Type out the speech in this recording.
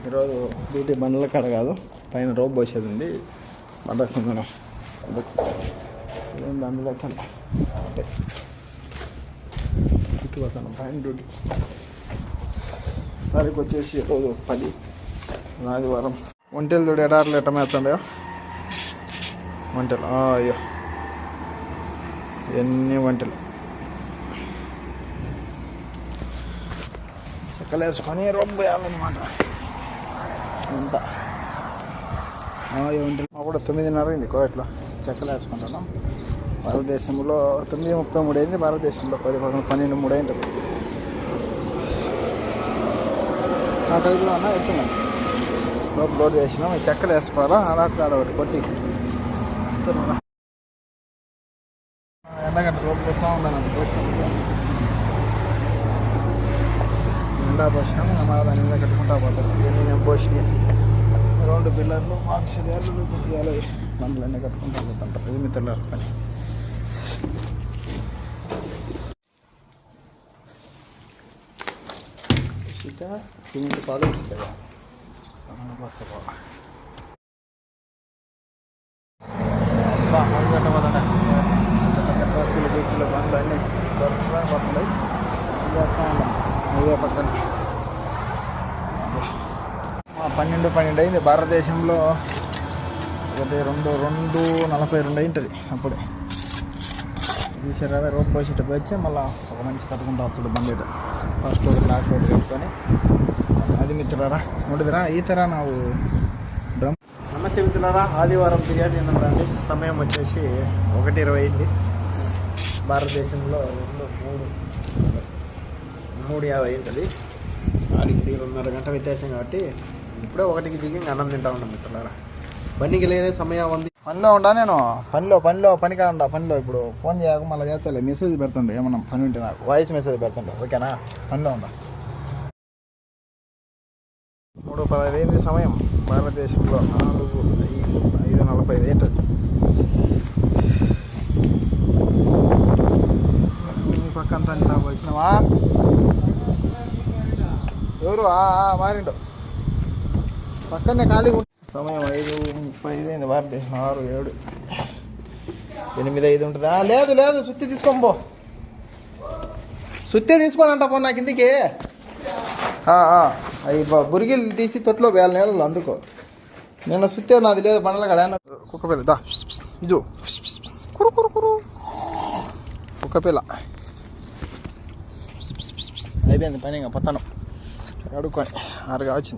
ఈరోజు డ్యూటీ బండ్ల కాడ కాదు, పైన రోప్ పోసేది ఉంది. బండ కిందనే అందులో ఎక్కిపోతాను పైన డ్యూటీ. తారీఖు వచ్చేసి ఈరోజు 10 ఆదివారం. ఒంటెలు చూడు ఎడార్లు ఎట్ట మేస్తుండో. ఒంటెలు అయ్యో ఎన్ని ఒంటెలు చెక్కలేసుకొని రోప్ పోయాలన్నమాట. అంతా అప్పుడు 9:30 అయింది కోయట్లో చెక్కలు వేసుకుంటున్నాం. భారతదేశంలో 9:33 అయింది, భారతదేశంలో 10:12 అయింటుంది. నా టైంలో అన్నా ఎత్తున్నాం రోప్ లోడ్ చేసినాం. ఈ చెక్కలు వేసుకోవాలా ఆడ ఒకటి కొట్టి ఎండగంట రోప్ తెచ్చా ఉండాలంట. పోసినాం ఎండా పోసినాం, మళ్ళీ దాని మీద కట్టుకుంటా పోతాం. ఇవన్నీ నేను పోసినాయి 2 పిల్లర్లు మార్క్స్లు చేయాలి. బండ్లన్నీ కట్టుకుంటా పోతుంటారు. ఇది మిత్రుల పని. సిమెంట్ కాలేజ్ కదా ట్రక్కులు గీకులు బండ్లు అన్నీ దొరకడానికి పోతున్నాయి. చేస్తా ఉంటాం ఇదే పక్కన. 12 అయింది. భారతదేశంలో 2:42 అయింటుంది. అప్పుడే తీసారా రోడ్ పోసేట వచ్చి మళ్ళీ ఒక మనిషి కట్టుకుంటూ వస్తాడు బండి. ఫస్ట్ రోడ్ లాస్ట్ రోడ్ కట్టుకొని అది మిత్రులారా ನೋಡಿದ್ರಾ ఈ ಥರ ನಾವು నమస్తే మిత్రులారా. ఆదివారం బిర్యానీ తిందాం. సమయం వచ్చేసి 1:20 అయింది. భారతదేశంలో 3:50 అయింటుంది. ఆడికి 2:30 గంట వ్యత్యాసం కాబట్టి ఇప్పుడే 1కి దిగి అన్నం తింటా ఉన్నాం మిత్రులారా. బండికి లేనే సమయం ఉంది. పనిలో ఉండా నేను పనికా ఉండా. పనిలో ఇప్పుడు ఫోన్ చేయక మళ్ళీ చేస్తలే. మెసేజ్ పెడుతుండే ఏమన్నా పని ఉంటే నాకు వాయిస్ మెసేజ్ పెడుతుండే. ఓకేనా? పనిలో ఉండా. 3:15 అయింది సమయం. భారతదేశంలో 5:45 ఏంటది. పక్కంతా ఇలా వచ్చినావా? ఎవరు మారిండు పక్కనే ఖాళీగా. సమయం 5:35 అయింది. భారతదేశం 6, 7, 8, 5 ఉంటుందా? లేదు సుత్తి తీసుకొని పో. సుత్తే తీసుకొని అంట పో నా కిందికి. అవి బురిగిలు తీసి తొట్లో వేల నీళ్ళు అందుకో. నిన్న సుత్తే నాది లేదు బండల కాడ. కుక్కపిల్ల దా ఇజు కురు కుక్కపిల్ల అయిపోయింది పని. ఇంకా పత్తనం అడుక్కొని 6 వచ్చింది.